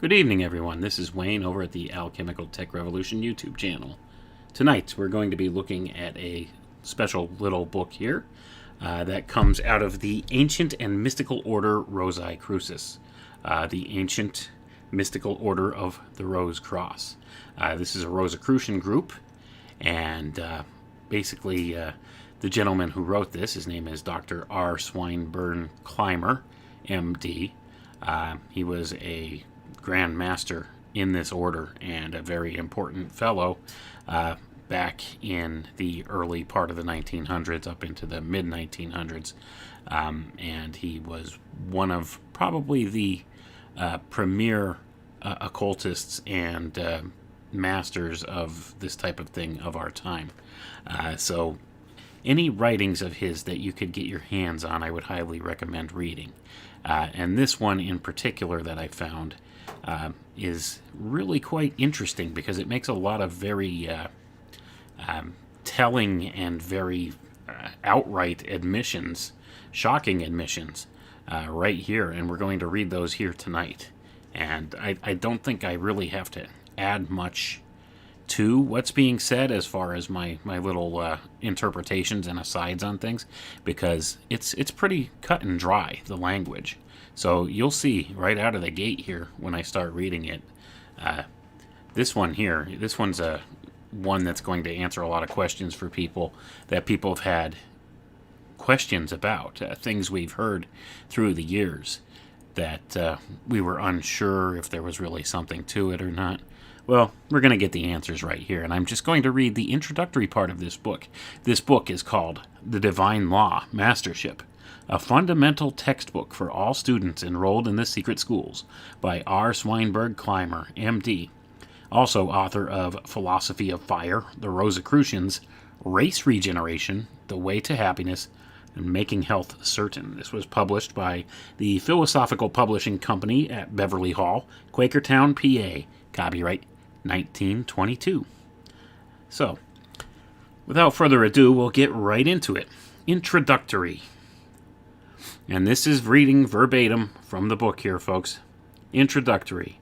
Good evening, everyone. This is Wayne over at the Alchemical Tech Revolution YouTube channel. Tonight, we're going to be looking at a special little book here that comes out of the Ancient and Mystical Order Rosae Crucis, the Ancient Mystical Order of the Rose Cross. This is a Rosicrucian group, and basically the gentleman who wrote this, his name is Dr. R. Swinburne Clymer, M.D. He was a Grand Master in this order and a very important fellow back in the early part of the 1900s up into the mid-1900s. And he was one of probably the premier occultists and masters of this type of thing of our time. So any writings of his that you could get your hands on, I would highly recommend reading. And this one in particular that I found is really quite interesting because it makes a lot of very telling and very outright admissions, shocking admissions right here. And we're going to read those here tonight. And I don't think I really have to add much to what's being said as far as my little interpretations and asides on things, because it's pretty cut and dry, the language. So you'll see right out of the gate here when I start reading it. This one's one that's going to answer a lot of questions for people that people have had questions about, things we've heard through the years that we were unsure if there was really something to it or not. Well, we're going to get the answers right here, and I'm just going to read the introductory part of this book. This book is called The Divine Law Mastership, a fundamental textbook for all students enrolled in the secret schools, by R. Swinburne Clymer, M.D., also author of Philosophy of Fire, The Rosicrucians, Race Regeneration, The Way to Happiness, and Making Health Certain. This was published by the Philosophical Publishing Company at Beverly Hall, Quakertown, PA. Copyright 1922. So, without further ado, we'll get right into it. Introductory. And this is reading verbatim from the book here, folks. Introductory.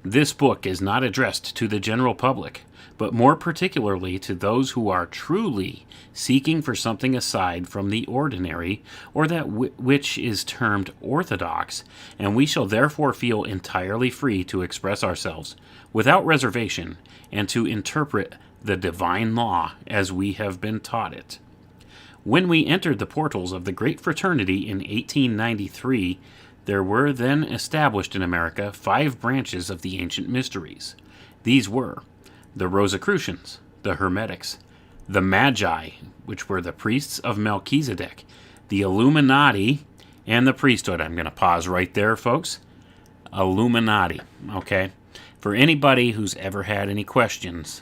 This book is not addressed to the general public, but more particularly to those who are truly seeking for something aside from the ordinary, or that which is termed orthodox, and we shall therefore feel entirely free to express ourselves without reservation and to interpret the divine law as we have been taught it. When we entered the portals of the Great Fraternity in 1893, there were then established in America 5 branches of the ancient mysteries. These were the Rosicrucians, the Hermetics, the Magi, which were the priests of Melchizedek, the Illuminati, and the priesthood. I'm going to pause right there, folks. Illuminati, okay? For anybody who's ever had any questions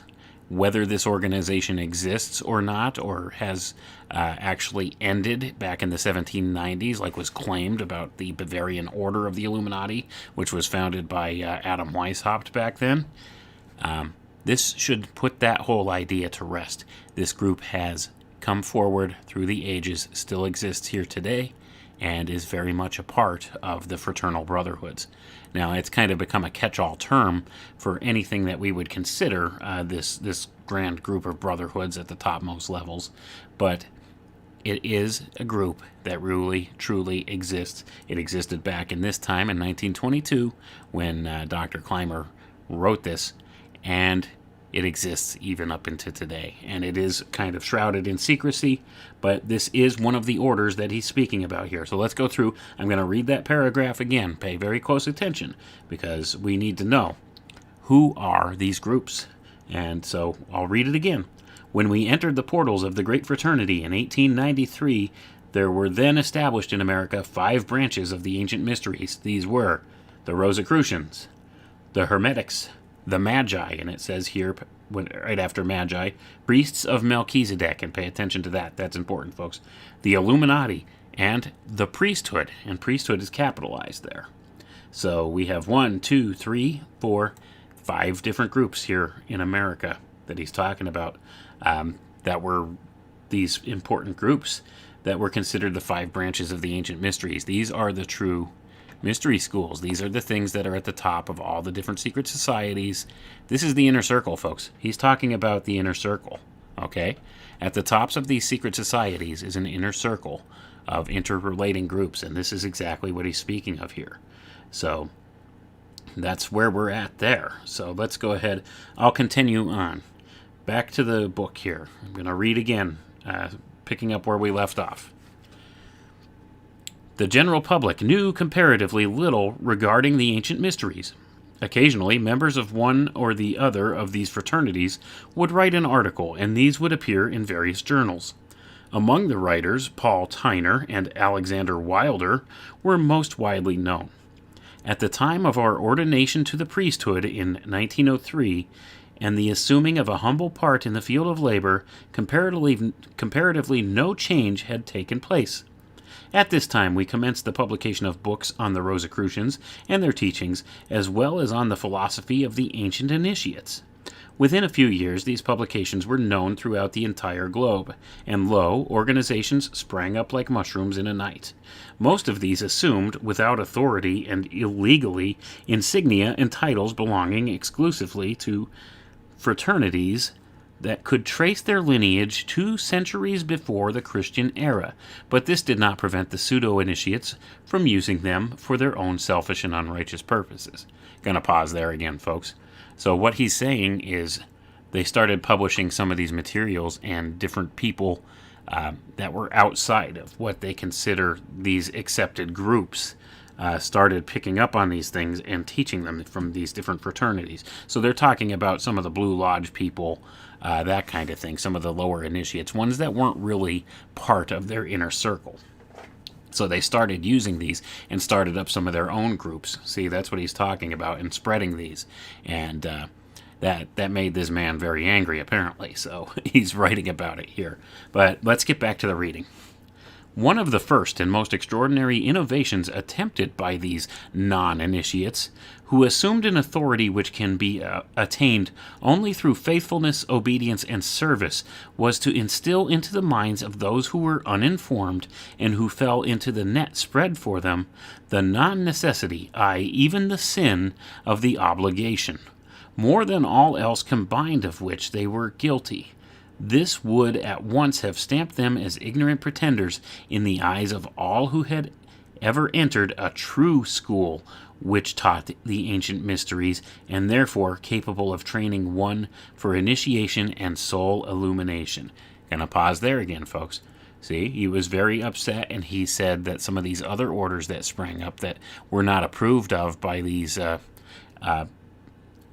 whether this organization exists or not, or has actually ended back in the 1790s, like was claimed about the Bavarian Order of the Illuminati, which was founded by Adam Weishaupt back then, this should put that whole idea to rest. This group has come forward through the ages, still exists here today, and is very much a part of the fraternal brotherhoods. Now, it's kind of become a catch-all term for anything that we would consider this grand group of brotherhoods at the topmost levels, but it is a group that really, truly exists. It existed back in this time in 1922 when Dr. Clymer wrote this, and it exists even up into today. And it is kind of shrouded in secrecy, but this is one of the orders that he's speaking about here. So let's go through. I'm going to read that paragraph again. Pay very close attention, because we need to know who are these groups. And so I'll read it again. When we entered the portals of the Great Fraternity in 1893, there were then established in America 5 branches of the ancient mysteries. These were the Rosicrucians, the Hermetics, the Magi, and it says here, right after Magi, priests of Melchizedek, and pay attention to that. That's important, folks. The Illuminati, and the priesthood, and priesthood is capitalized there. So we have 1, 2, 3, 4, 5 different groups here in America that he's talking about, that were these important groups that were considered the 5 branches of the ancient mysteries. These are the true Mystery schools, these are the things that are at the top of all the different secret societies. This is the inner circle, folks. He's talking about the inner circle, okay? At the tops of these secret societies is an inner circle of interrelating groups, and this is exactly what he's speaking of here. So that's where we're at there. So let's go ahead. I'll continue on. Back to the book here. I'm going to read again, picking up where we left off. The general public knew comparatively little regarding the ancient mysteries. Occasionally, members of one or the other of these fraternities would write an article, and these would appear in various journals. Among the writers, Paul Tyner and Alexander Wilder were most widely known. At the time of our ordination to the priesthood in 1903, and the assuming of a humble part in the field of labor, comparatively no change had taken place. At this time, we commenced the publication of books on the Rosicrucians and their teachings, as well as on the philosophy of the ancient initiates. Within a few years, these publications were known throughout the entire globe, and lo, organizations sprang up like mushrooms in a night. Most of these assumed, without authority and illegally, insignia and titles belonging exclusively to fraternities that could trace their lineage 2 centuries before the Christian era, but this did not prevent the pseudo-initiates from using them for their own selfish and unrighteous purposes. Gonna pause there again, folks. So what he's saying is they started publishing some of these materials, and different people that were outside of what they consider these accepted groups started picking up on these things and teaching them from these different fraternities. So they're talking about some of the Blue Lodge people, that kind of thing, some of the lower initiates, ones that weren't really part of their inner circle. So they started using these and started up some of their own groups. See, that's what he's talking about, and spreading these. And that made this man very angry, apparently. So he's writing about it here. But let's get back to the reading. One of the first and most extraordinary innovations attempted by these non-initiates, who assumed an authority which can be attained only through faithfulness, obedience, and service, was to instill into the minds of those who were uninformed and who fell into the net spread for them, the non-necessity, aye, even the sin, of the obligation, more than all else combined of which they were guilty. This would at once have stamped them as ignorant pretenders in the eyes of all who had ever entered a true school which taught the ancient mysteries, and therefore capable of training one for initiation and soul illumination. Gonna pause there again, folks. See, he was very upset, and he said that some of these other orders that sprang up that were not approved of by these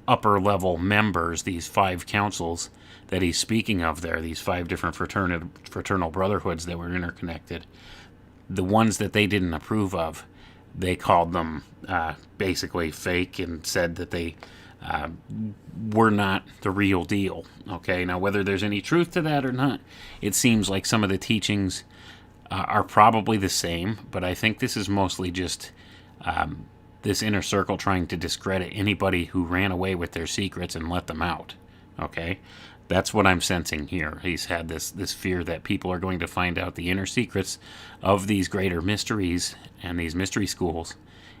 upper-level members, these 5 councils that he's speaking of there, these 5 different fraternal brotherhoods that were interconnected, the ones that they didn't approve of, they called them basically fake and said that they were not the real deal. Okay, now whether there's any truth to that or not, it seems like some of the teachings are probably the same, but I think this is mostly just this inner circle trying to discredit anybody who ran away with their secrets and let them out. Okay, that's what I'm sensing here. He's had this fear that people are going to find out the inner secrets of these greater mysteries and these mystery schools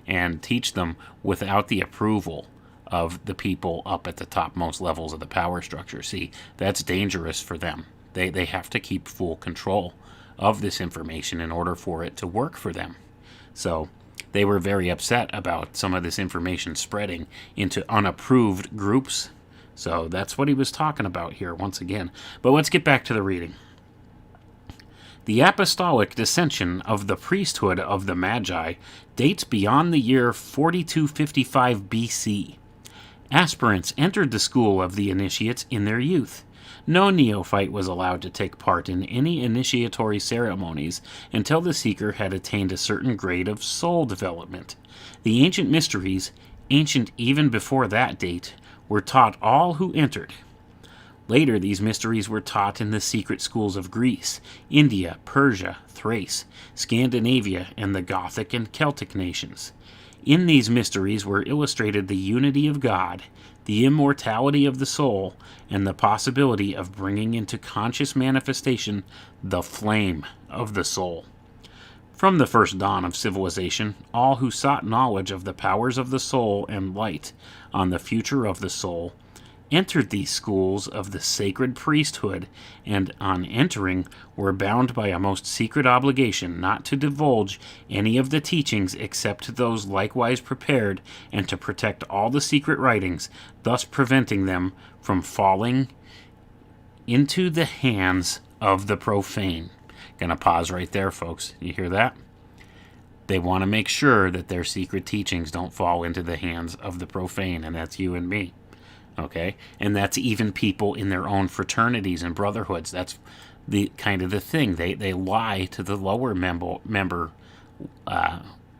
and teach them without the approval of the people up at the topmost levels of the power structure. See, that's dangerous for them. They have to keep full control of this information in order for it to work for them. So they were very upset about some of this information spreading into unapproved groups. So that's what he was talking about here once again. But let's get back to the reading. The apostolic dissension of the priesthood of the Magi dates beyond the year 4255 BC. Aspirants entered the school of the initiates in their youth. No neophyte was allowed to take part in any initiatory ceremonies until the seeker had attained a certain grade of soul development. The ancient mysteries, ancient even before that date, were taught all who entered. Later, these mysteries were taught in the secret schools of Greece, India, Persia, Thrace, Scandinavia, and the Gothic and Celtic nations. In these mysteries were illustrated the unity of God, the immortality of the soul, and the possibility of bringing into conscious manifestation the flame of the soul. From the first dawn of civilization, all who sought knowledge of the powers of the soul and light on the future of the soul entered these schools of the sacred priesthood, and on entering were bound by a most secret obligation not to divulge any of the teachings except to those likewise prepared, and to protect all the secret writings, thus preventing them from falling into the hands of the profane. Gonna pause right there, folks. You hear that? They want to make sure that their secret teachings don't fall into the hands of the profane, and that's you and me. Okay? And that's even people in their own fraternities and brotherhoods. That's the kind of the thing. They lie to the lower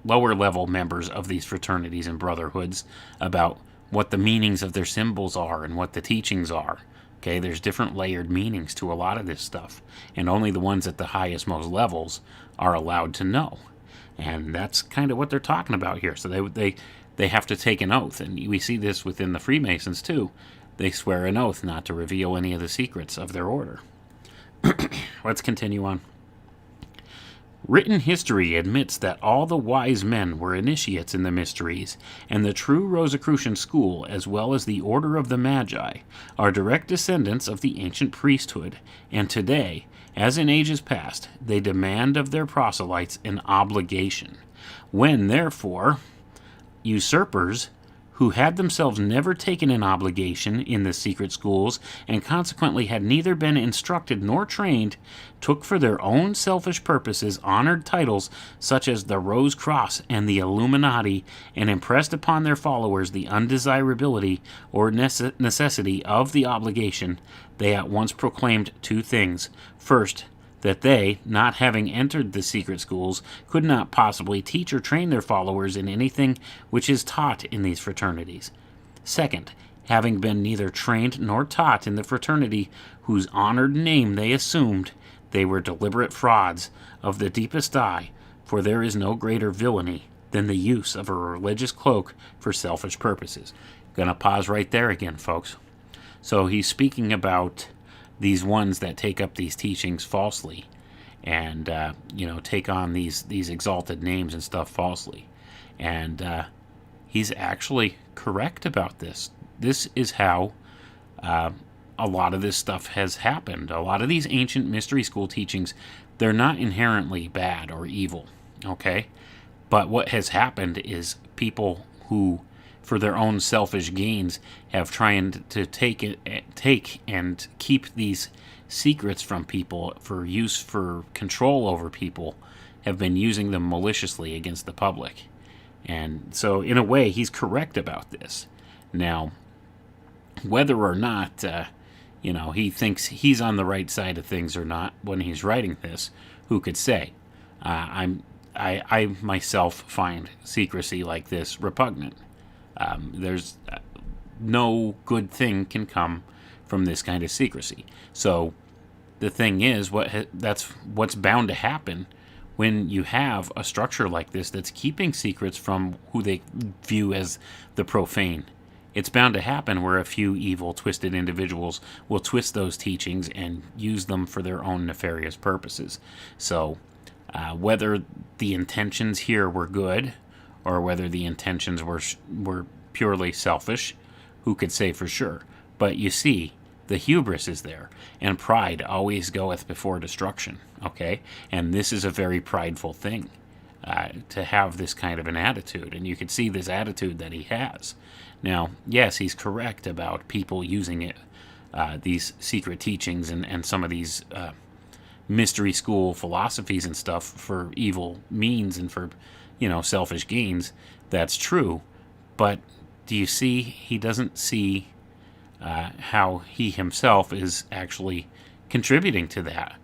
lower level members of these fraternities and brotherhoods about what the meanings of their symbols are and what the teachings are. Okay, there's different layered meanings to a lot of this stuff, and only the ones at the highest, most levels are allowed to know. And that's kind of what they're talking about here. So they have to take an oath, and we see this within the Freemasons too. They swear an oath not to reveal any of the secrets of their order. Let's continue on. Written history admits that all the wise men were initiates in the mysteries, and the true Rosicrucian school, as well as the Order of the Magi, are direct descendants of the ancient priesthood, and today, as in ages past, they demand of their proselytes an obligation. When, therefore, usurpers, who had themselves never taken an obligation in the secret schools, and consequently had neither been instructed nor trained, took for their own selfish purposes honored titles such as the Rose Cross and the Illuminati, and impressed upon their followers the undesirability or necessity of the obligation, they at once proclaimed two things. First, that they, not having entered the secret schools, could not possibly teach or train their followers in anything which is taught in these fraternities. Second, having been neither trained nor taught in the fraternity whose honored name they assumed, they were deliberate frauds of the deepest dye, for there is no greater villainy than the use of a religious cloak for selfish purposes. Gonna pause right there again, folks. So he's speaking about these ones that take up these teachings falsely, and take on these exalted names and stuff falsely, and he's actually correct about this. This is how a lot of this stuff has happened. A lot of these ancient mystery school teachings, they're not inherently bad or evil, okay? But what has happened is people who, for their own selfish gains, have trying to take and keep these secrets from people for use for control over people, have been using them maliciously against the public. And so in a way he's correct about this. Now, whether or not he thinks he's on the right side of things or not when he's writing this, who could say? I myself find secrecy like this repugnant. There's no good thing can come from this kind of secrecy. So the thing is, that's what's bound to happen when you have a structure like this that's keeping secrets from who they view as the profane. It's bound to happen where a few evil, twisted individuals will twist those teachings and use them for their own nefarious purposes. So whether the intentions here were good, or whether the intentions were purely selfish, who could say for sure? But you see, the hubris is there, and pride always goeth before destruction, okay? And this is a very prideful thing, to have this kind of an attitude, and you can see this attitude that he has. Now, yes, he's correct about people using it, these secret teachings and some of these mystery school philosophies and stuff for evil means and for selfish gains. That's true, but do you see he doesn't see how he himself is actually contributing to that,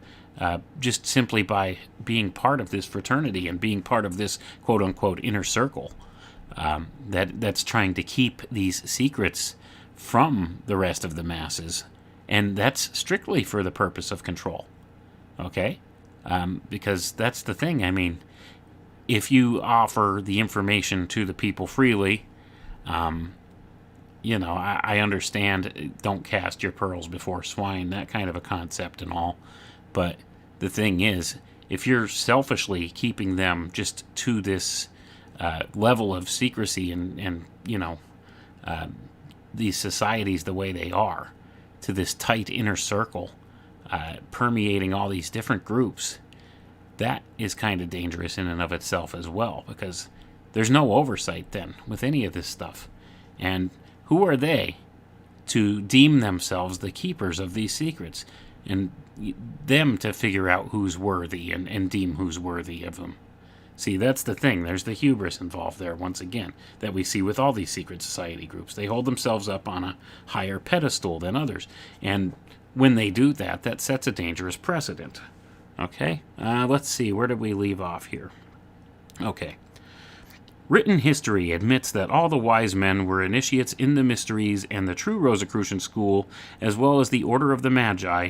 just simply by being part of this fraternity and being part of this quote-unquote inner circle that's trying to keep these secrets from the rest of the masses, and that's strictly for the purpose of control, okay? Because that's the thing. I mean, if you offer the information to the people freely, I understand, don't cast your pearls before swine, that kind of a concept and all. But the thing is, if you're selfishly keeping them just to this level of secrecy and these societies the way they are, to this tight inner circle, permeating all these different groups, that is kind of dangerous in and of itself as well, because there's no oversight then with any of this stuff. And who are they to deem themselves the keepers of these secrets, and them to figure out who's worthy and deem who's worthy of them? See, that's the thing. There's the hubris involved there, once again, that we see with all these secret society groups. They hold themselves up on a higher pedestal than others. And when they do that, that sets a dangerous precedent. Okay? Let's see. Where did we leave off here? Okay. Written history admits that all the wise men were initiates in the mysteries, and the true Rosicrucian school, as well as the Order of the Magi,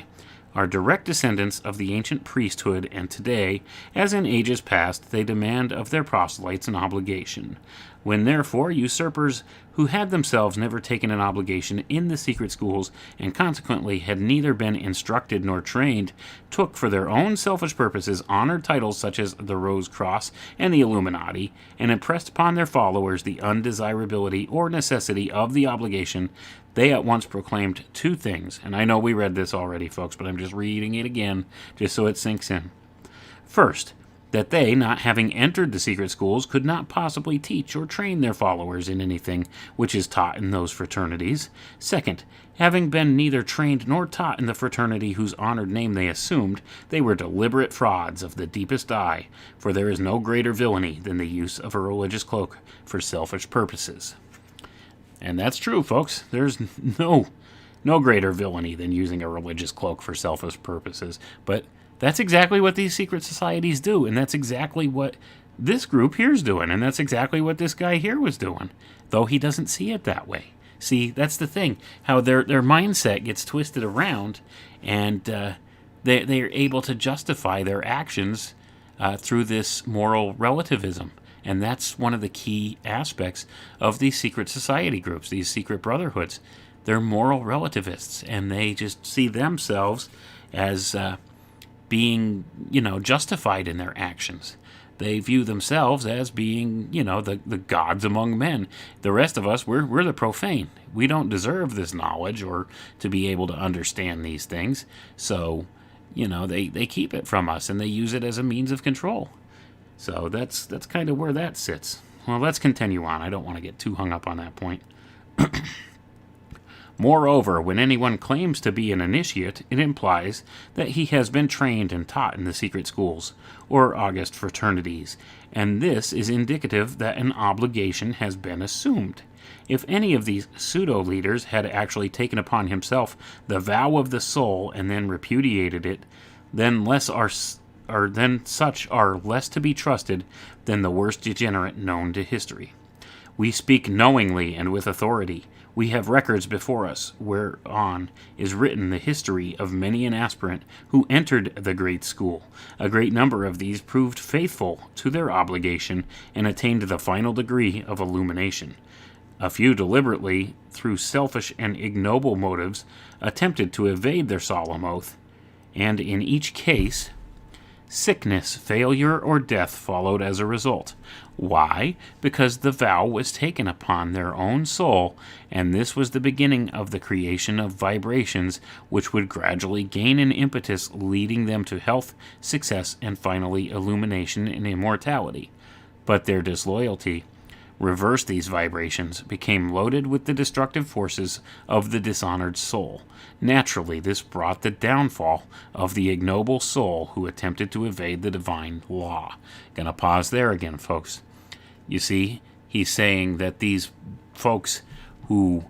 are direct descendants of the ancient priesthood, and today, as in ages past, they demand of their proselytes an obligation. When therefore usurpers who had themselves never taken an obligation in the secret schools, and consequently had neither been instructed nor trained, took for their own selfish purposes honored titles such as the Rose Cross and the Illuminati, and impressed upon their followers the undesirability or necessity of the obligation, they at once proclaimed two things. And I know we read this already, folks, but I'm just reading it again, just so it sinks in. First, that they, not having entered the secret schools, could not possibly teach or train their followers in anything which is taught in those fraternities. Second, having been neither trained nor taught in the fraternity whose honored name they assumed, they were deliberate frauds of the deepest dye, for there is no greater villainy than the use of a religious cloak for selfish purposes. And that's true, folks. There's no greater villainy than using a religious cloak for selfish purposes. But that's exactly what these secret societies do, and that's exactly what this group here's doing, and that's exactly what this guy here was doing, though he doesn't see it that way. See, that's the thing, how their mindset gets twisted around, and they're able to justify their actions through this moral relativism. And that's one of the key aspects of these secret society groups, these secret brotherhoods. They're moral relativists, and they just see themselves as being, justified in their actions. They view themselves as being, the gods among men. The rest of us, we're the profane. We don't deserve this knowledge or to be able to understand these things. So, they keep it from us, and they use it as a means of control. So that's kind of where that sits. Well, let's continue on. I don't want to get too hung up on that point. Moreover, when anyone claims to be an initiate, it implies that he has been trained and taught in the secret schools, or august fraternities, and this is indicative that an obligation has been assumed. If any of these pseudo-leaders had actually taken upon himself the vow of the soul and then repudiated it, then such are less to be trusted than the worst degenerate known to history. We speak knowingly and with authority. We have records before us, whereon is written the history of many an aspirant who entered the great school. A great number of these proved faithful to their obligation and attained the final degree of illumination. A few deliberately, through selfish and ignoble motives, attempted to evade their solemn oath, and in each case, sickness, failure, or death followed as a result. Why? Because the vow was taken upon their own soul, and this was the beginning of the creation of vibrations which would gradually gain an impetus, leading them to health, success, and finally illumination and immortality. But their disloyalty reversed these vibrations, became loaded with the destructive forces of the dishonored soul. Naturally, this brought the downfall of the ignoble soul who attempted to evade the divine law. Gonna pause there again, folks. You see, he's saying that these folks who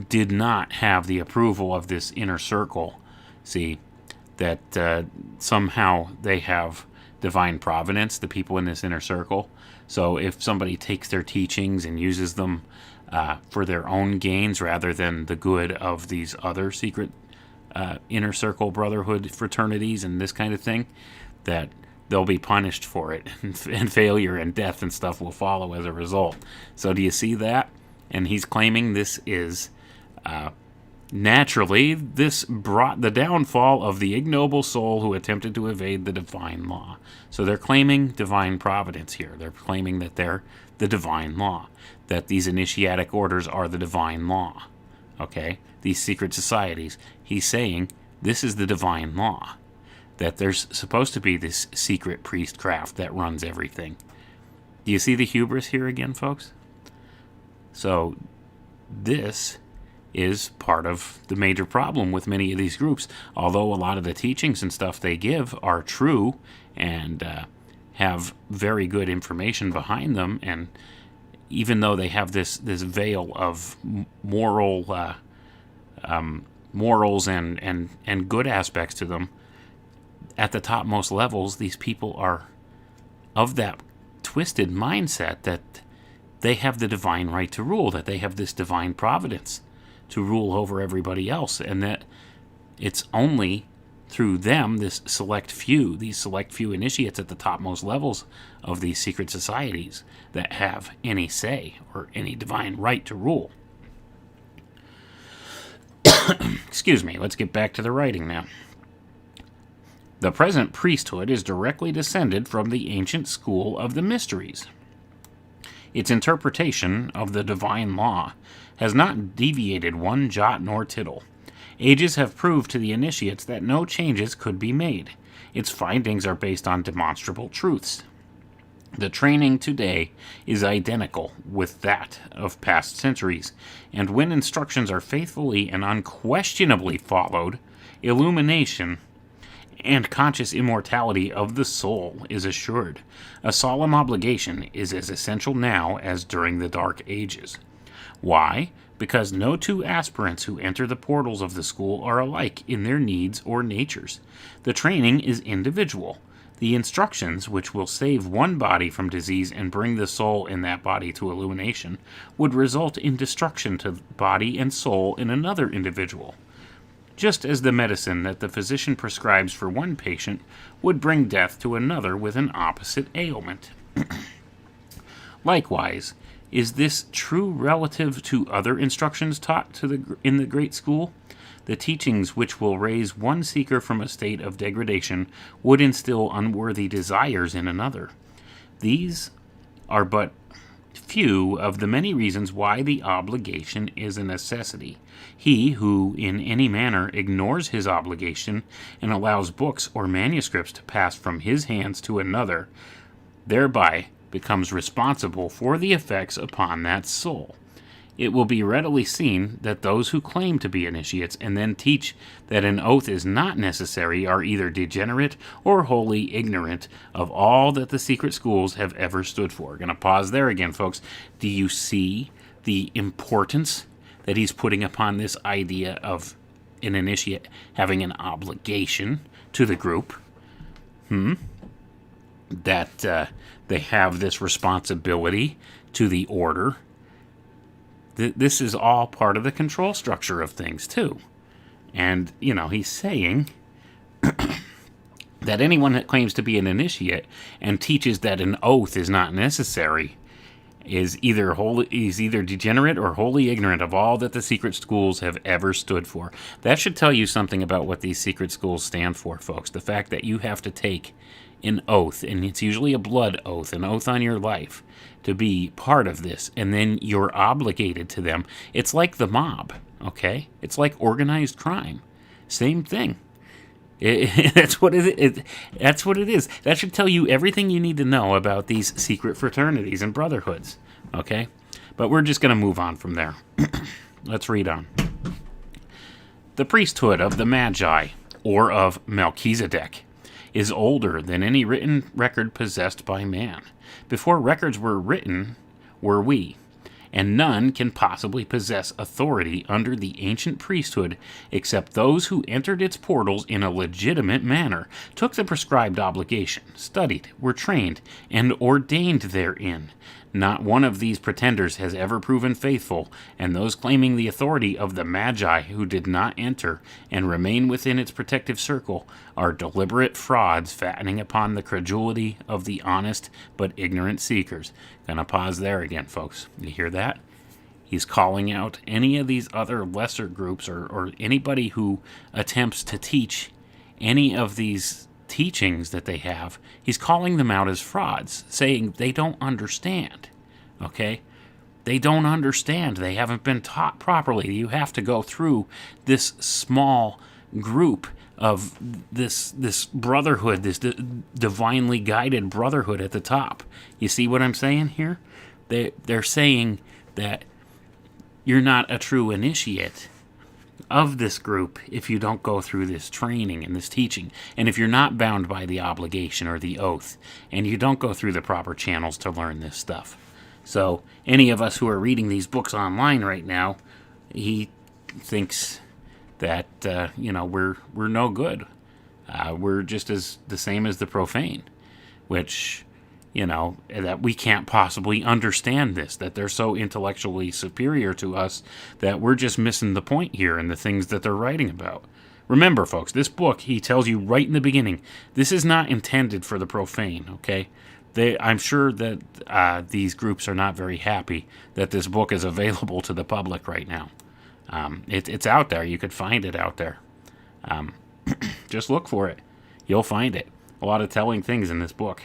did not have the approval of this inner circle, see, that somehow they have divine providence, the people in this inner circle. So if somebody takes their teachings and uses them for their own gains rather than the good of these other secret inner circle brotherhood fraternities and this kind of thing, that they'll be punished for it, and failure and death and stuff will follow as a result. So do you see that? And he's claiming this is Naturally, this brought the downfall of the ignoble soul who attempted to evade the divine law. So they're claiming divine providence here. They're claiming that they're the divine law, that these initiatic orders are the divine law. Okay? These secret societies. He's saying this is the divine law, that there's supposed to be this secret priestcraft that runs everything. Do you see the hubris here again, folks? So this is part of the major problem with many of these groups. Although a lot of the teachings and stuff they give are true and have very good information behind them, and even though they have this veil of morals and good aspects to them, at the topmost levels, these people are of that twisted mindset that they have the divine right to rule, that they have this divine providence to rule over everybody else, and that it's only through them, these select few initiates at the topmost levels of these secret societies, that have any say or any divine right to rule. Excuse me, let's get back to the writing now. The present priesthood is directly descended from the ancient school of the mysteries. Its interpretation of the divine law has not deviated one jot nor tittle. Ages have proved to the initiates that no changes could be made. Its findings are based on demonstrable truths. The training today is identical with that of past centuries, and when instructions are faithfully and unquestionably followed, illumination and conscious immortality of the soul is assured. A solemn obligation is as essential now as during the Dark Ages. Why? Because no two aspirants who enter the portals of the school are alike in their needs or natures. The training is individual. The instructions, which will save one body from disease and bring the soul in that body to illumination, would result in destruction to body and soul in another individual. Just as the medicine that the physician prescribes for one patient would bring death to another with an opposite ailment. Likewise, is this true relative to other instructions taught in the great school? The teachings which will raise one seeker from a state of degradation would instill unworthy desires in another. These are but few of the many reasons why the obligation is a necessity. He who in any manner ignores his obligation and allows books or manuscripts to pass from his hands to another, thereby becomes responsible for the effects upon that soul. It will be readily seen that those who claim to be initiates and then teach that an oath is not necessary are either degenerate or wholly ignorant of all that the secret schools have ever stood for. Going to pause there again, folks. Do you see the importance that he's putting upon this idea of an initiate having an obligation to the group? That they have this responsibility to the order. This is all part of the control structure of things, too. And, he's saying that anyone that claims to be an initiate and teaches that an oath is not necessary is either degenerate or wholly ignorant of all that the secret schools have ever stood for. That should tell you something about what these secret schools stand for, folks. The fact that you have to take an oath, and it's usually a blood oath, an oath on your life, to be part of this, and then you're obligated to them. It's like the mob, okay? It's like organized crime. Same thing. That's what it is. That's what it is. That should tell you everything you need to know about these secret fraternities and brotherhoods, okay? But we're just going to move on from there. Let's read on. The priesthood of the Magi, or of Melchizedek, is older than any written record possessed by man. Before records were written, were we, and none can possibly possess authority under the ancient priesthood except those who entered its portals in a legitimate manner, took the prescribed obligation, studied, were trained, and ordained therein. Not one of these pretenders has ever proven faithful, and those claiming the authority of the Magi who did not enter and remain within its protective circle are deliberate frauds fattening upon the credulity of the honest but ignorant seekers. Gonna pause there again, folks. You hear that? He's calling out any of these other lesser groups or anybody who attempts to teach any of these teachings that they have. He's calling them out as frauds, saying they don't understand. Okay? They don't understand. They haven't been taught properly. You have to go through this small group of this brotherhood, this divinely guided brotherhood at the top. You see what I'm saying here? They're saying that you're not a true initiate of this group if you don't go through this training and this teaching, and if you're not bound by the obligation or the oath, and you don't go through the proper channels to learn this stuff. So any of us who are reading these books online right now, he thinks that we're no good. We're just as the same as the profane, which that we can't possibly understand this, that they're so intellectually superior to us that we're just missing the point here in the things that they're writing about. Remember, folks, this book, he tells you right in the beginning, this is not intended for the profane, okay? I'm sure that these groups are not very happy that this book is available to the public right now. It's out there. You could find it out there. Just look for it. You'll find it. A lot of telling things in this book.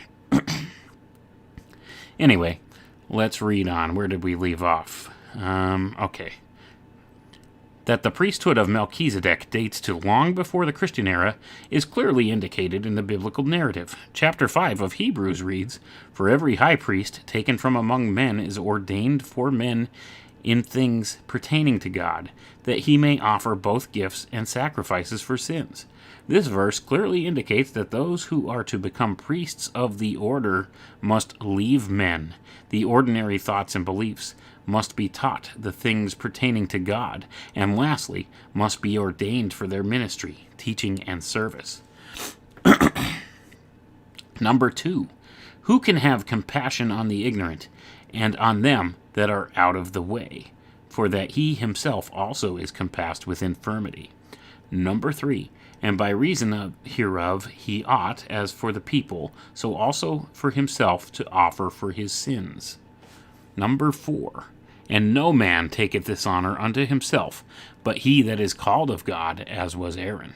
Anyway, let's read on. Where did we leave off? Okay. That the priesthood of Melchizedek dates to long before the Christian era is clearly indicated in the biblical narrative. Chapter 5 of Hebrews reads, "For every high priest taken from among men is ordained for men in things pertaining to God, that he may offer both gifts and sacrifices for sins." This verse clearly indicates that those who are to become priests of the order must leave men, the ordinary thoughts and beliefs, must be taught the things pertaining to God, and lastly, must be ordained for their ministry, teaching, and service. Number 2, who can have compassion on the ignorant, and on them that are out of the way, for that he himself also is compassed with infirmity. Number 3, and by reason hereof he ought, as for the people, so also for himself, to offer for his sins. Number 4, and no man taketh this honor unto himself, but he that is called of God, as was Aaron.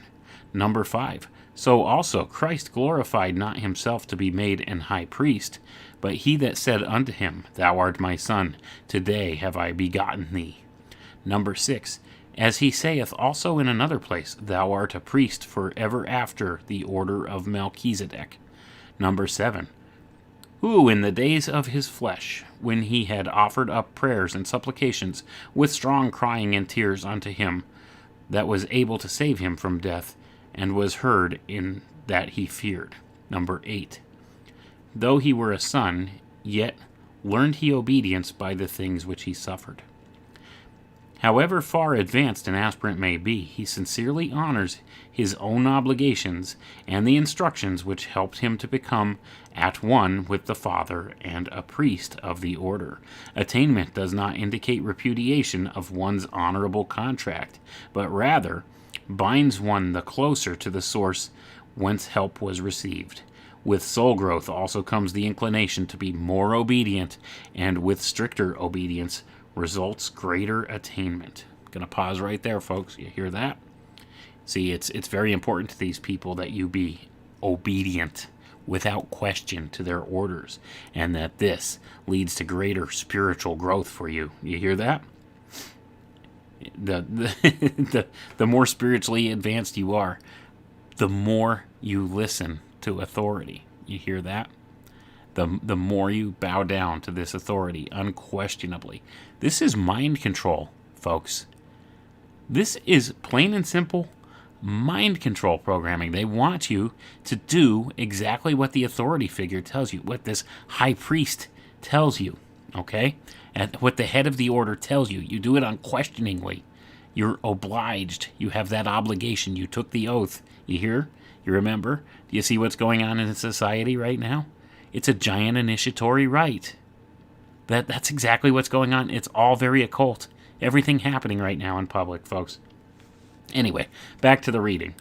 Number 5, so also Christ glorified not himself to be made an high priest, but he that said unto him, Thou art my son, today have I begotten thee. Number 6, as he saith also in another place, Thou art a priest for ever after the order of Melchizedek. Number 7, who in the days of his flesh, when he had offered up prayers and supplications with strong crying and tears unto him that was able to save him from death, and was heard in that he feared. Number 8, though he were a son, yet learned he obedience by the things which he suffered. However far advanced an aspirant may be, he sincerely honors his own obligations and the instructions which helped him to become at one with the Father and a priest of the order. Attainment does not indicate repudiation of one's honorable contract, but rather binds one the closer to the source whence help was received. With soul growth also comes the inclination to be more obedient, and with stricter obedience results greater attainment. I'm going to pause right there, folks. You hear that? See, it's very important to these people that you be obedient without question to their orders, and that this leads to greater spiritual growth for you. You hear that? The more spiritually advanced you are, the more you listen to authority. You hear that? The more you bow down to this authority, unquestionably. This is mind control, folks. This is plain and simple mind control programming. They want you to do exactly what the authority figure tells you, what this high priest tells you, okay? And what the head of the order tells you. You do it unquestioningly. You're obliged. You have that obligation. You took the oath. You hear? You remember? Do you see what's going on in society right now? It's a giant initiatory rite. That's exactly what's going on. It's all very occult. Everything happening right now in public, folks. Anyway, back to the reading.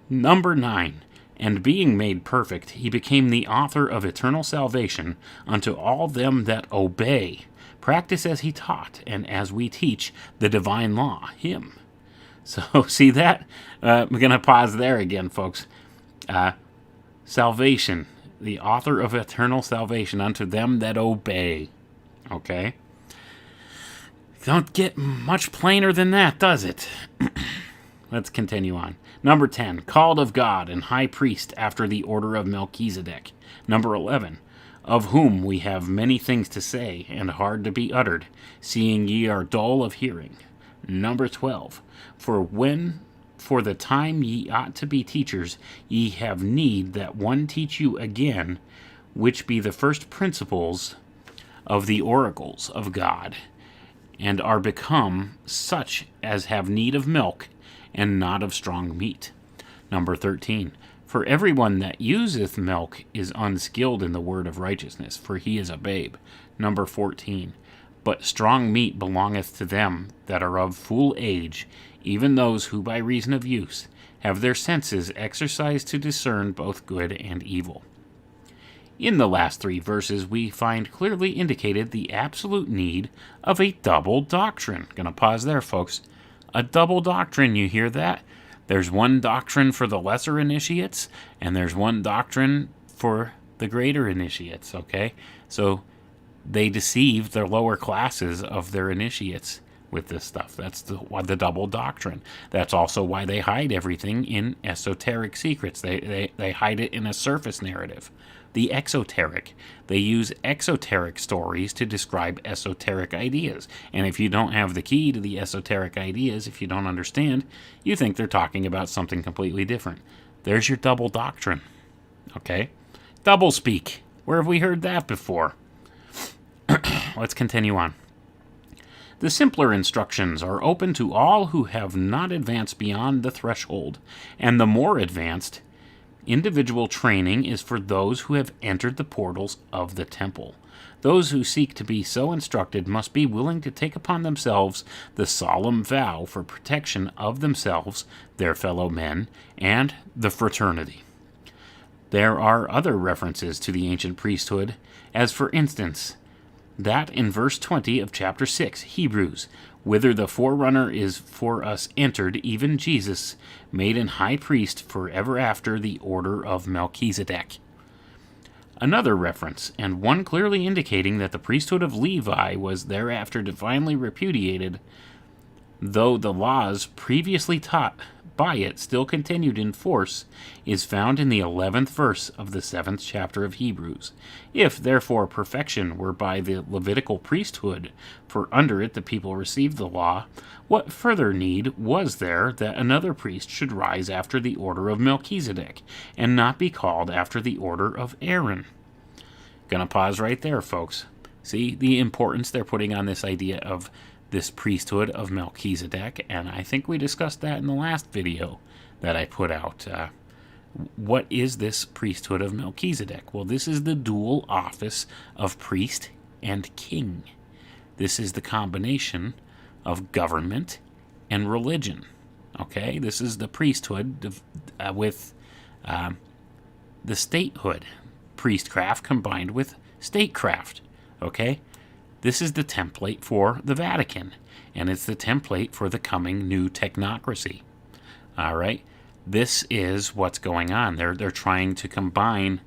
Number 9. And being made perfect, he became the author of eternal salvation unto all them that obey, Practice as he taught, and as we teach the divine law, him. So, see that? I'm going to pause there again, folks. Salvation, the author of eternal salvation unto them that obey. Okay? Don't get much plainer than that, does it? Let's continue on. Number 10, called of God and high priest after the order of Melchizedek. Number 11, of whom we have many things to say and hard to be uttered, seeing ye are dull of hearing. Number 12, for the time ye ought to be teachers, ye have need that one teach you again, which be the first principles of the oracles of God, and are become such as have need of milk, and not of strong meat. Number 13, for everyone that useth milk is unskilled in the word of righteousness, for he is a babe. Number 14, but strong meat belongeth to them that are of full age, even those who by reason of use have their senses exercised to discern both good and evil. In the last 3 verses, we find clearly indicated the absolute need of a double doctrine. Gonna pause there, folks. A double doctrine, you hear that? There's one doctrine for the lesser initiates, and there's one doctrine for the greater initiates, okay? So they deceive their lower classes of their initiates with this stuff. That's the double doctrine. That's also why they hide everything in esoteric secrets. They hide it in a surface narrative. The exoteric. They use exoteric stories to describe esoteric ideas. And if you don't have the key to the esoteric ideas, if you don't understand, you think they're talking about something completely different. There's your double doctrine. Okay? Double speak. Where have we heard that before? Let's continue on. The simpler instructions are open to all who have not advanced beyond the threshold, and the more advanced, individual training is for those who have entered the portals of the temple. Those who seek to be so instructed must be willing to take upon themselves the solemn vow for protection of themselves, their fellow men, and the fraternity. There are other references to the ancient priesthood, as for instance, that in verse 20 of chapter 6, Hebrews, whither the forerunner is for us entered, even Jesus, made an high priest forever after the order of Melchizedek. Another reference, and one clearly indicating that the priesthood of Levi was thereafter divinely repudiated, though the laws previously taught by it still continued in force, is found in the 11th verse of the 7th chapter of Hebrews. If, therefore, perfection were by the Levitical priesthood, for under it the people received the law, what further need was there that another priest should rise after the order of Melchizedek, and not be called after the order of Aaron? Gonna pause right there, folks. See the importance they're putting on this idea of this priesthood of Melchizedek, and I think we discussed that in the last video that I put out. What is this priesthood of Melchizedek? Well, this is the dual office of priest and king. This is the combination of government and religion. Okay, this is the priesthood with the statehood. Priestcraft combined with statecraft. Okay? This is the template for the Vatican, and it's the template for the coming new technocracy. All right? This is what's going on. They're trying to combine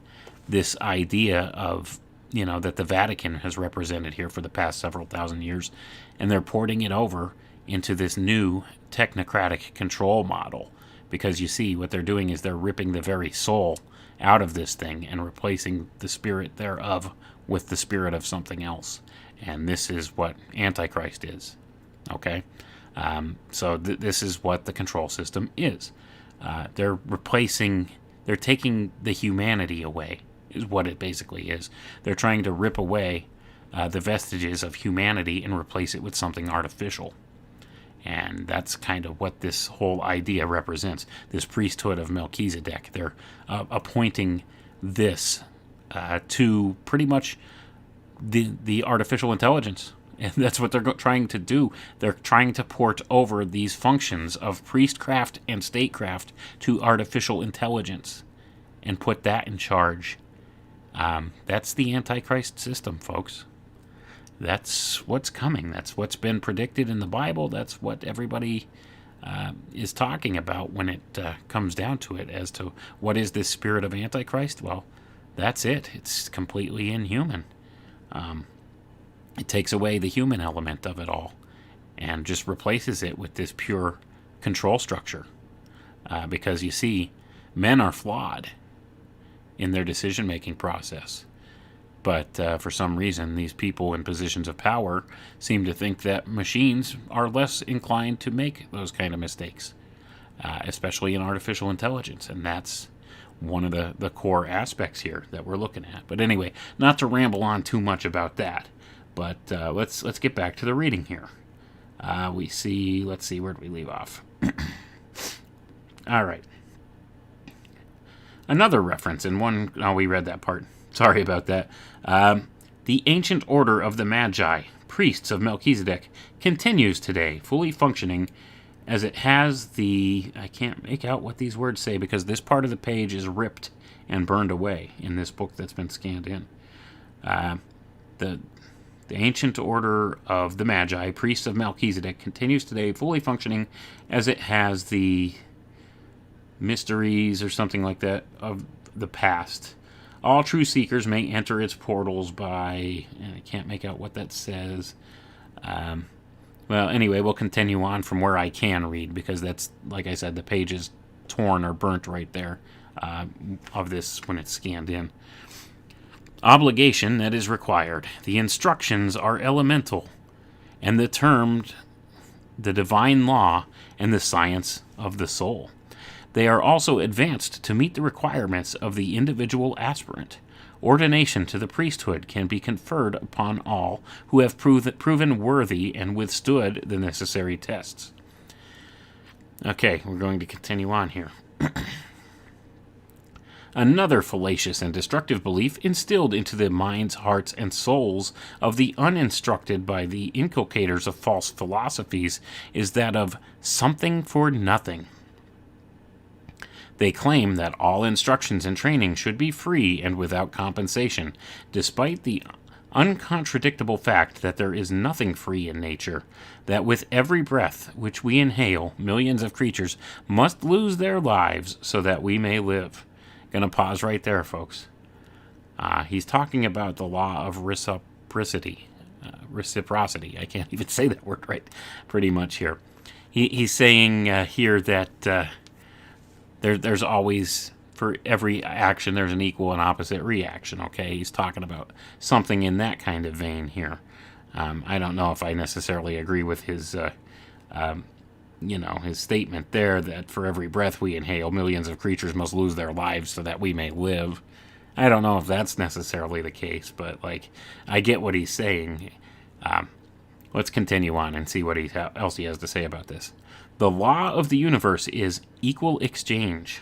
this idea of, that the Vatican has represented here for the past several thousand years, and they're porting it over into this new technocratic control model. Because you see, what they're doing is they're ripping the very soul out of this thing and replacing the spirit thereof with the spirit of something else. And this is what Antichrist is. Okay? So this is what the control system is. They're taking the humanity away, is what it basically is. They're trying to rip away the vestiges of humanity and replace it with something artificial. And that's kind of what this whole idea represents, this priesthood of Melchizedek. They're appointing this to pretty much the artificial intelligence. And that's what they're trying to do. They're trying to port over these functions of priestcraft and statecraft to artificial intelligence and put that in charge. That's the Antichrist system, folks. that's what's coming. That's what's been predicted in the Bible. That's what everybody is talking about when it comes down to it, as to what is this spirit of Antichrist. Well, that's it. It's completely inhuman. It takes away the human element of it all and just replaces it with this pure control structure. Because you see, men are flawed in their decision-making process. But for some reason, these people in positions of power seem to think that machines are less inclined to make those kind of mistakes, especially in artificial intelligence. And that's one of the core aspects here that we're looking at. But anyway, not to ramble on too much about that, but let's get back to the reading here. Let's see, where did we leave off? All right. Another reference, and we read that part. Sorry about that. The ancient order of the Magi, priests of Melchizedek, continues today, fully functioning as it has the... I can't make out what these words say because this part of the page is ripped and burned away in this book that's been scanned in. The ancient order of the Magi, priests of Melchizedek, continues today, fully functioning as it has the mysteries or something like that of the past. All true seekers may enter its portals by... and I can't make out what that says. Well, anyway, we'll continue on from where I can read, because that's, like I said, the page is torn or burnt right there of this when it's scanned in. Obligation that is required. The instructions are elemental, and the termed the divine law and the science of the soul. They are also advanced to meet the requirements of the individual aspirant. Ordination to the priesthood can be conferred upon all who have proven worthy and withstood the necessary tests. Okay, we're going to continue on here. Another fallacious and destructive belief instilled into the minds, hearts, and souls of the uninstructed by the inculcators of false philosophies is that of something for nothing. They claim that all instructions and training should be free and without compensation, despite the uncontradictable fact that there is nothing free in nature, that with every breath which we inhale, millions of creatures must lose their lives so that we may live. Gonna pause right there, folks. He's talking about the law of reciprocity. I can't even say that word right, pretty much here. He's saying here that... There's always, for every action, there's an equal and opposite reaction, okay? He's talking about something in that kind of vein here. I don't know if I necessarily agree with his, his statement there that for every breath we inhale, millions of creatures must lose their lives so that we may live. I don't know if that's necessarily the case, but, I get what he's saying. Let's continue on and see what else he has to say about this. The law of the universe is equal exchange.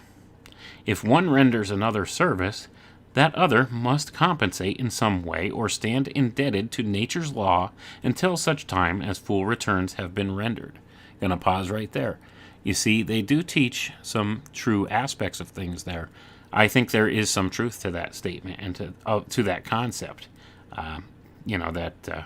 If one renders another service, that other must compensate in some way or stand indebted to nature's law until such time as full returns have been rendered. Gonna pause right there. You see, they do teach some true aspects of things there. I think there is some truth to that statement and to that concept. That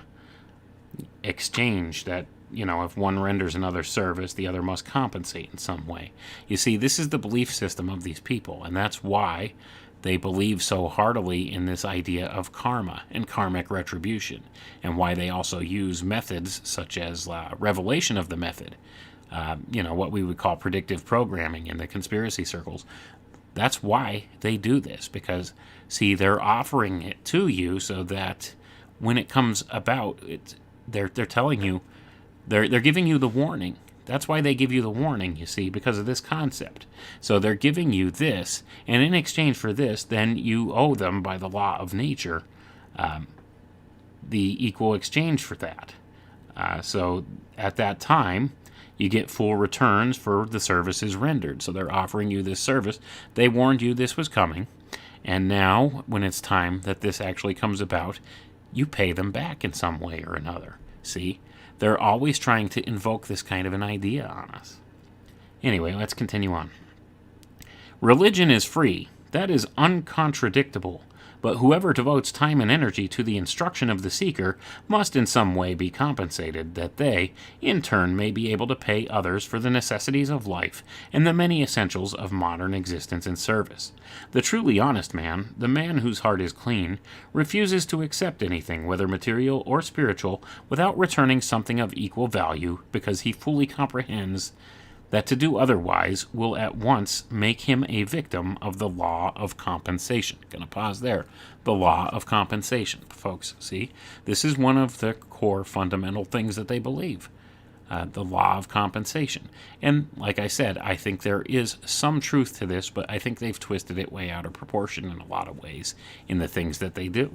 exchange, that if one renders another service, the other must compensate in some way. You see, this is the belief system of these people, and that's why they believe so heartily in this idea of karma and karmic retribution, and why they also use methods such as revelation of the method, what we would call predictive programming in the conspiracy circles. That's why they do this, because, see, they're offering it to you so that when it comes about, they're telling you, They're giving you the warning. That's why they give you the warning, you see, because of this concept. So they're giving you this, and in exchange for this, then you owe them, by the law of nature, the equal exchange for that. So at that time, you get full returns for the services rendered. So they're offering you this service. They warned you this was coming, and now, when it's time that this actually comes about, you pay them back in some way or another. See? They're always trying to invoke this kind of an idea on us. Anyway, let's continue on. Religion is free. That is uncontradictable. But whoever devotes time and energy to the instruction of the seeker must in some way be compensated, that they, in turn, may be able to pay others for the necessities of life and the many essentials of modern existence and service. The truly honest man, the man whose heart is clean, refuses to accept anything, whether material or spiritual, without returning something of equal value, because he fully comprehends that to do otherwise will at once make him a victim of the law of compensation. Gonna pause there. The law of compensation, folks. See, this is one of the core fundamental things that they believe. The law of compensation. And like I said, I think there is some truth to this, but I think they've twisted it way out of proportion in a lot of ways in the things that they do.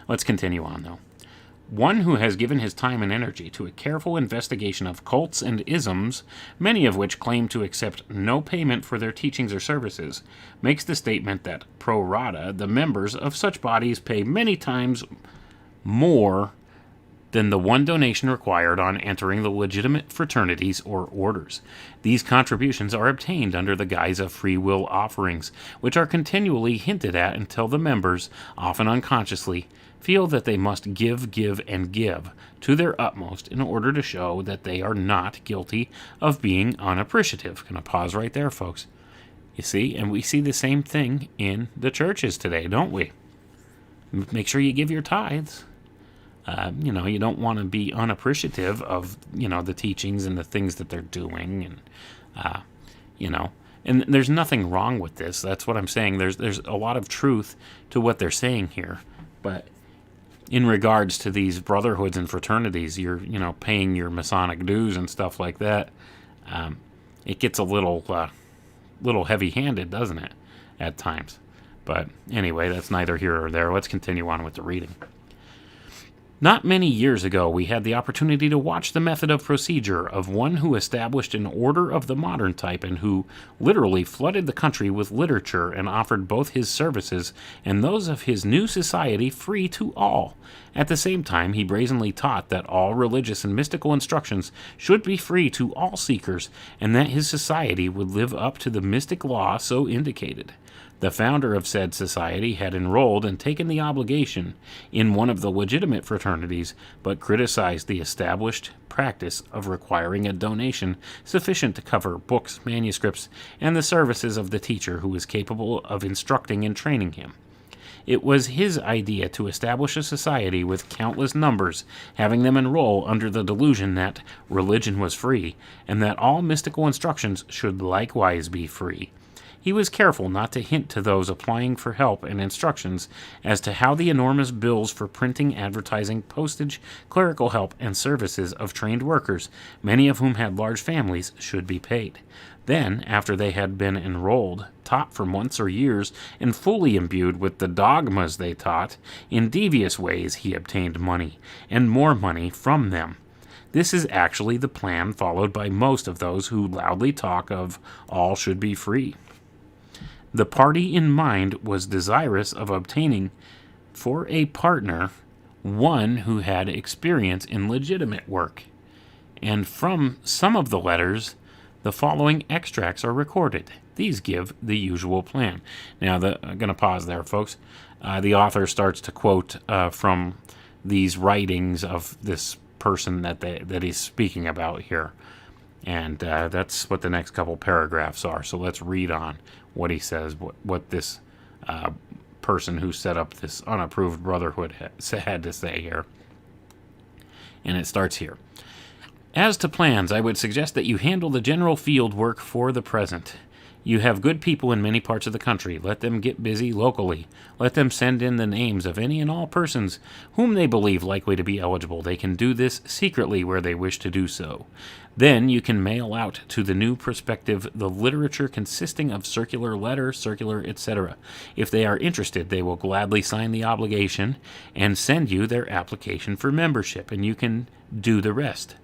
Let's continue on, though. One who has given his time and energy to a careful investigation of cults and isms, many of which claim to accept no payment for their teachings or services, makes the statement that pro rata the members of such bodies pay many times more than the one donation required on entering the legitimate fraternities or orders. These contributions are obtained under the guise of free will offerings, which are continually hinted at until the members, often unconsciously, feel that they must give to their utmost in order to show that they are not guilty of being unappreciative. Gonna pause right there, folks. You see, and we see the same thing in the churches today, don't we? Make sure you give your tithes. You don't want to be unappreciative of, the teachings and the things that they're doing. And, and there's nothing wrong with this. That's what I'm saying. There's a lot of truth to what they're saying here. But in regards to these brotherhoods and fraternities, you're, paying your Masonic dues and stuff like that. It gets a little heavy-handed, doesn't it, at times? But anyway, that's neither here or there. Let's continue on with the reading. Not many years ago, we had the opportunity to watch the method of procedure of one who established an order of the modern type and who literally flooded the country with literature and offered both his services and those of his new society free to all. At the same time, he brazenly taught that all religious and mystical instructions should be free to all seekers and that his society would live up to the mystic law so indicated. The founder of said society had enrolled and taken the obligation in one of the legitimate fraternities, but criticized the established practice of requiring a donation sufficient to cover books, manuscripts, and the services of the teacher who was capable of instructing and training him. It was his idea to establish a society with countless numbers, having them enroll under the delusion that religion was free, and that all mystical instructions should likewise be free. He was careful not to hint to those applying for help and instructions as to how the enormous bills for printing, advertising, postage, clerical help, and services of trained workers, many of whom had large families, should be paid. Then, after they had been enrolled, taught for months or years, and fully imbued with the dogmas they taught, in devious ways he obtained money, and more money from them. This is actually the plan followed by most of those who loudly talk of all should be free. The party in mind was desirous of obtaining for a partner one who had experience in legitimate work, and from some of the letters the following extracts are recorded. These give the usual plan. Now, I'm going to pause there, folks. The author starts to quote from these writings of this person that he's speaking about here. And that's what the next couple paragraphs are. So let's read on what he says, what this person who set up this unapproved brotherhood had to say here. And it starts here. As to plans, I would suggest that you handle the general field work for the present. You have good people in many parts of the country. Let them get busy locally. Let them send in the names of any and all persons whom they believe likely to be eligible. They can do this secretly where they wish to do so. Then you can mail out to the new prospective the literature consisting of circular letter, circular, etc. If they are interested, they will gladly sign the obligation and send you their application for membership, and you can do the rest.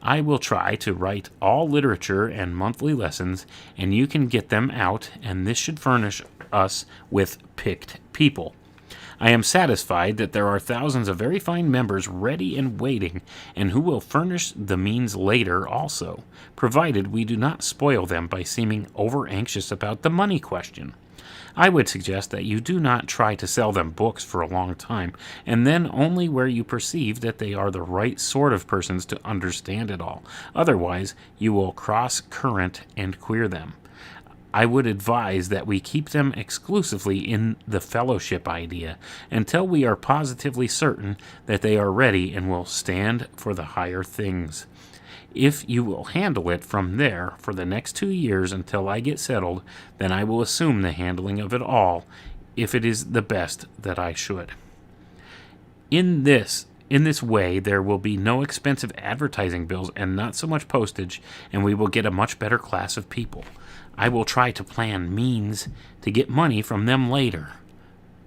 I will try to write all literature and monthly lessons, and you can get them out, and this should furnish us with picked people. I am satisfied that there are thousands of very fine members ready and waiting, and who will furnish the means later also, provided we do not spoil them by seeming over-anxious about the money question. I would suggest that you do not try to sell them books for a long time, and then only where you perceive that they are the right sort of persons to understand it all. Otherwise, you will cross current and queer them. I would advise that we keep them exclusively in the fellowship idea until we are positively certain that they are ready and will stand for the higher things. If you will handle it from there for the next 2 years until I get settled, then I will assume the handling of it all, if it is the best that I should. In this way, there will be no expensive advertising bills and not so much postage, and we will get a much better class of people. I will try to plan means to get money from them later.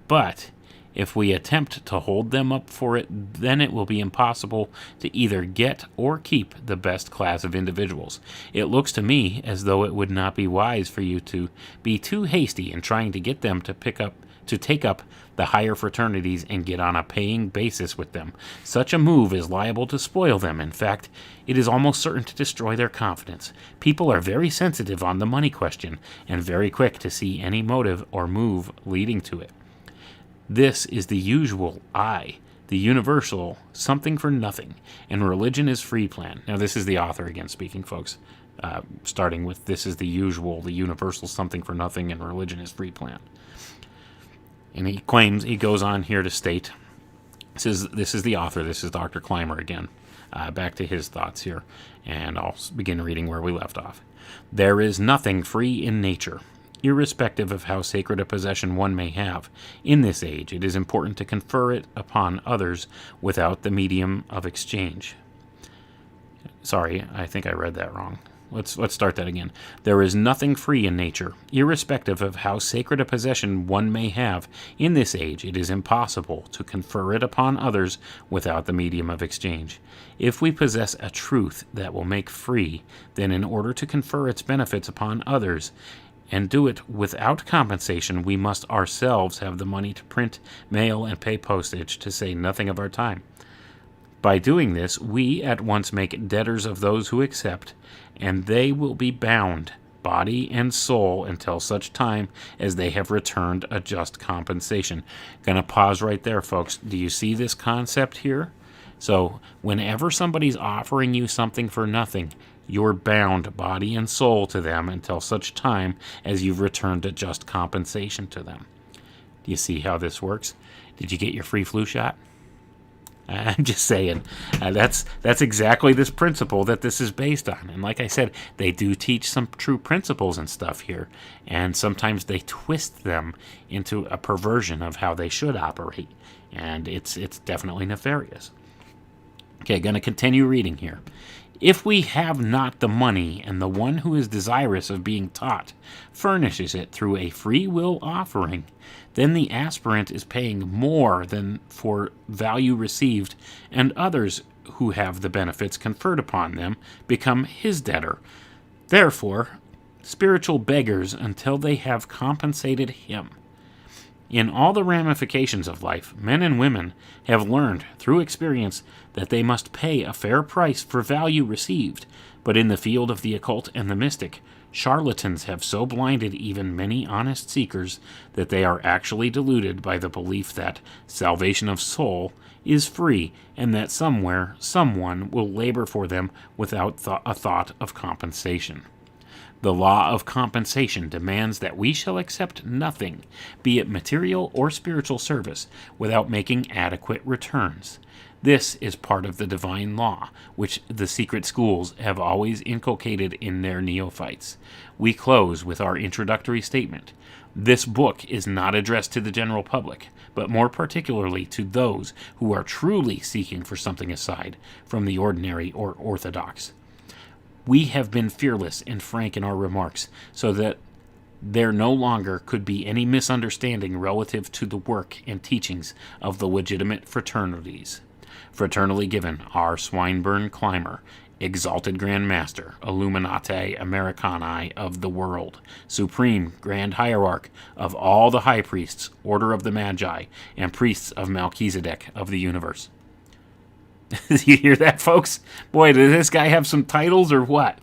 But if we attempt to hold them up for it, then it will be impossible to either get or keep the best class of individuals. It looks to me as though it would not be wise for you to be too hasty in trying to get them to take up the higher fraternities and get on a paying basis with them. Such a move is liable to spoil them. In fact, it is almost certain to destroy their confidence. People are very sensitive on the money question and very quick to see any motive or move leading to it. This is the usual the universal something for nothing, and religion is free plan. Now, this is the author again speaking, folks, starting with this is the universal something for nothing, and religion is free plan. And he goes on here to state, this is the author, this is Dr. Clymer again, back to his thoughts here, and I'll begin reading where we left off. There is nothing free in nature. Irrespective of how sacred a possession one may have, in this age it is important to confer it upon others without the medium of exchange. Sorry, I think I read that wrong. Let's start that again. There is nothing free in nature. Irrespective of how sacred a possession one may have, in this age it is impossible to confer it upon others without the medium of exchange. If we possess a truth that will make free, then in order to confer its benefits upon others, and do it without compensation, we must ourselves have the money to print, mail, and pay postage, to say nothing of our time. By doing this, we at once make debtors of those who accept, and they will be bound, body and soul, until such time as they have returned a just compensation. Gonna pause right there, folks. Do you see this concept here? So, whenever somebody's offering you something for nothing, you're bound, body and soul, to them until such time as you've returned a just compensation to them. Do you see how this works? Did you get your free flu shot? I'm just saying, that's exactly this principle that this is based on. And like I said, they do teach some true principles and stuff here, and sometimes they twist them into a perversion of how they should operate, and it's definitely nefarious. Okay, going to continue reading here. If we have not the money, and the one who is desirous of being taught furnishes it through a free will offering, then the aspirant is paying more than for value received, and others who have the benefits conferred upon them become his debtor. Therefore, spiritual beggars until they have compensated him. In all the ramifications of life, men and women have learned through experience that they must pay a fair price for value received, but in the field of the occult and the mystic, charlatans have so blinded even many honest seekers that they are actually deluded by the belief that salvation of soul is free, and that somewhere someone will labor for them without a thought of compensation. The law of compensation demands that we shall accept nothing, be it material or spiritual service, without making adequate returns. This is part of the divine law, which the secret schools have always inculcated in their neophytes. We close with our introductory statement. This book is not addressed to the general public, but more particularly to those who are truly seeking for something aside from the ordinary or orthodox. We have been fearless and frank in our remarks, so that there no longer could be any misunderstanding relative to the work and teachings of the legitimate fraternities. Fraternally given, R. Swinburne Clymer, Exalted Grand Master, Illuminati Americani of the world, Supreme Grand Hierarch of all the High Priests, Order of the Magi, and Priests of Melchizedek of the universe. You hear that, folks? Boy, does this guy have some titles or what?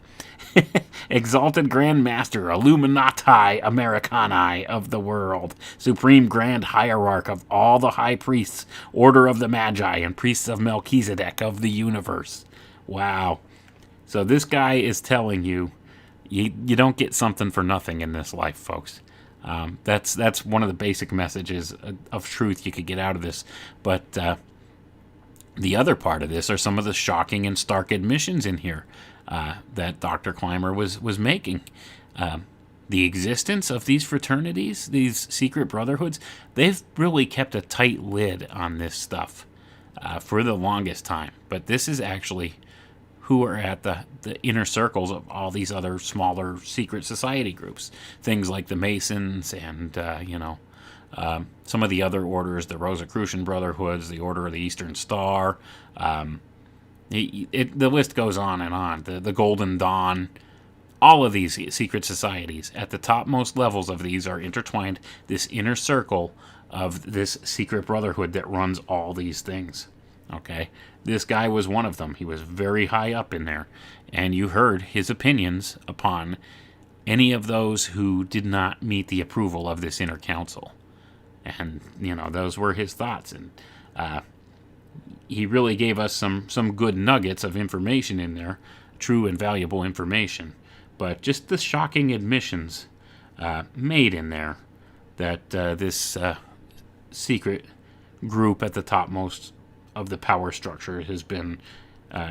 Exalted Grand Master, Illuminati Americani of the world, Supreme Grand Hierarch of all the High Priests, Order of the Magi, and Priests of Melchizedek of the universe. Wow. So this guy is telling you, you don't get something for nothing in this life, folks. That's one of the basic messages of truth you could get out of this. But the other part of this are some of the shocking and stark admissions in here that Dr. Clymer was making. The existence of these fraternities, these secret brotherhoods, they've really kept a tight lid on this stuff for the longest time. But this is actually who are at the inner circles of all these other smaller secret society groups. Things like the Masons and, some of the other orders, the Rosicrucian Brotherhoods, the Order of the Eastern Star. The list goes on and on. The Golden Dawn. All of these secret societies, at the topmost levels of these, are intertwined. This inner circle of this secret brotherhood that runs all these things. Okay? This guy was one of them. He was very high up in there. And you heard his opinions upon any of those who did not meet the approval of this inner council. And, those were his thoughts. And he really gave us some good nuggets of information in there, true and valuable information. But just the shocking admissions made in there that this secret group at the topmost of the power structure has been,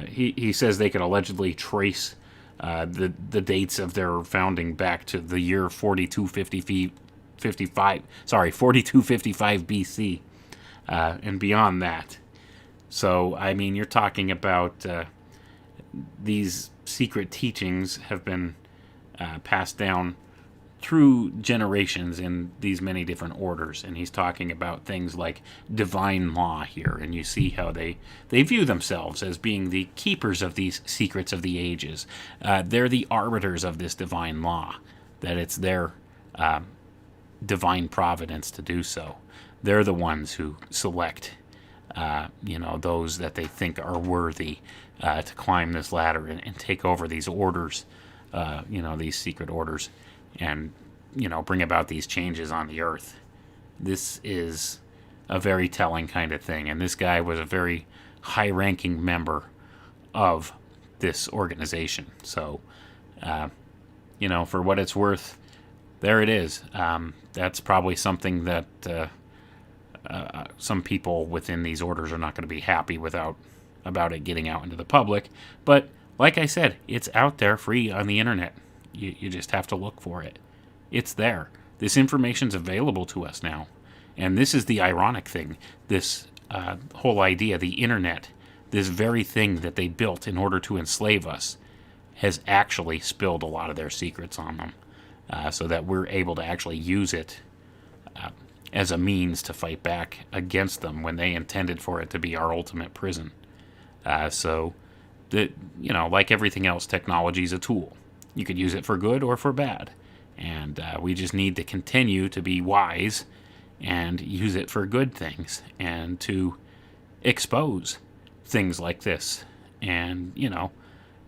he says they could allegedly trace the dates of their founding back to the year 4255 BC and beyond that. So, I mean, you're talking about these secret teachings have been passed down through generations in these many different orders. And he's talking about things like divine law here. And you see how they view themselves as being the keepers of these secrets of the ages. They're the arbiters of this divine law, that it's their divine providence to do so. They're the ones who select, those that they think are worthy to climb this ladder and take over these orders, these secret orders, and, bring about these changes on the earth. This is a very telling kind of thing. And this guy was a very high-ranking member of this organization. So, for what it's worth, there it is. That's probably something that some people within these orders are not going to be happy about it getting out into the public. But like I said, it's out there free on the internet. You just have to look for it. It's there. This information's available to us now. And this is the ironic thing. This whole idea, the internet, this very thing that they built in order to enslave us, has actually spilled a lot of their secrets on them. So that we're able to actually use it as a means to fight back against them when they intended for it to be our ultimate prison. Like everything else, technology is a tool. You could use it for good or for bad. And we just need to continue to be wise and use it for good things and to expose things like this. And,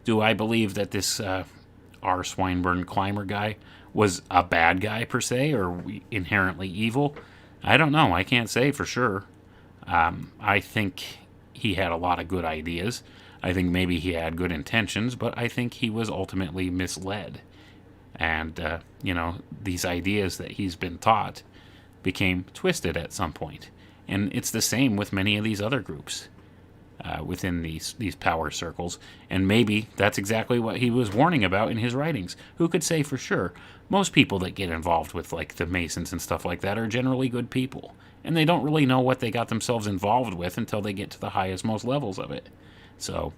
do I believe that this R. Swinburne Clymer guy was a bad guy per se, or inherently evil? I don't know. I can't say for sure. I think he had a lot of good ideas. I think maybe he had good intentions, but I think he was ultimately misled. And, these ideas that he's been taught became twisted at some point. And it's the same with many of these other groups within these power circles. And maybe that's exactly what he was warning about in his writings. Who could say for sure? Most people that get involved with, like, the Masons and stuff like that are generally good people. And they don't really know what they got themselves involved with until they get to the highest, most levels of it. So,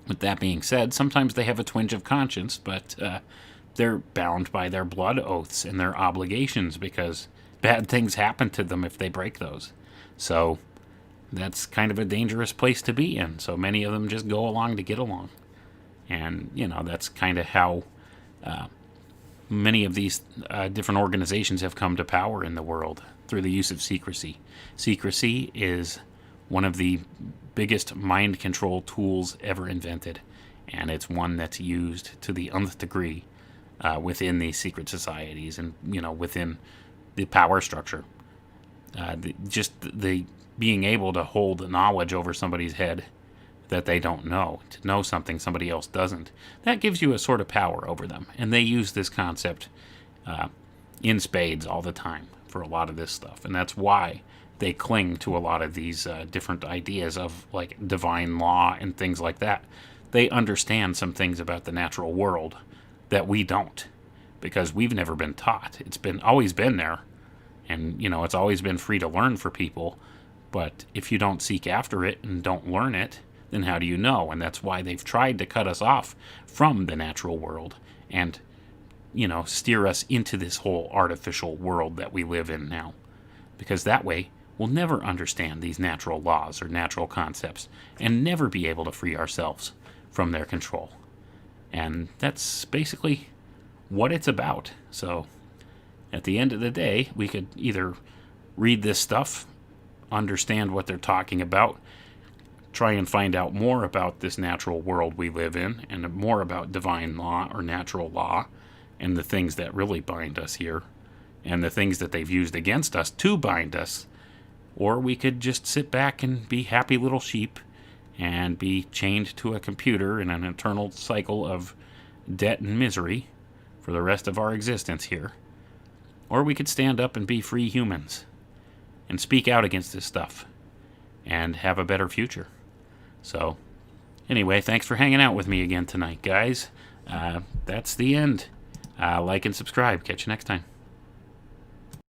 with that being said, sometimes they have a twinge of conscience, but they're bound by their blood oaths and their obligations because bad things happen to them if they break those. So, that's kind of a dangerous place to be in. So many of them just go along to get along. And, that's kind of how many of these different organizations have come to power in the world, through the use of secrecy. Secrecy is one of the biggest mind control tools ever invented. and it's one that's used to the nth degree within these secret societies and within the power structure. Just the being able to hold the knowledge over somebody's head that they don't know, to know something somebody else doesn't, that gives you a sort of power over them. And they use this concept in spades all the time for a lot of this stuff. And that's why they cling to a lot of these different ideas of like divine law and things like that. They understand some things about the natural world that we don't, because we've never been taught. It's been always been there, and it's always been free to learn for people. But if you don't seek after it and don't learn it, then how do you know? And that's why they've tried to cut us off from the natural world and steer us into this whole artificial world that we live in now, because that way we'll never understand these natural laws or natural concepts and never be able to free ourselves from their control. And that's basically what it's about. So at the end of the day, we could either read this stuff, understand what they're talking about, try and find out more about this natural world we live in, and more about divine law or natural law and the things that really bind us here and the things that they've used against us to bind us. Or we could just sit back and be happy little sheep and be chained to a computer in an eternal cycle of debt and misery for the rest of our existence here. Or we could stand up and be free humans and speak out against this stuff and have a better future. So, anyway, thanks for hanging out with me again tonight, guys. That's the end. Like and subscribe. Catch you next time.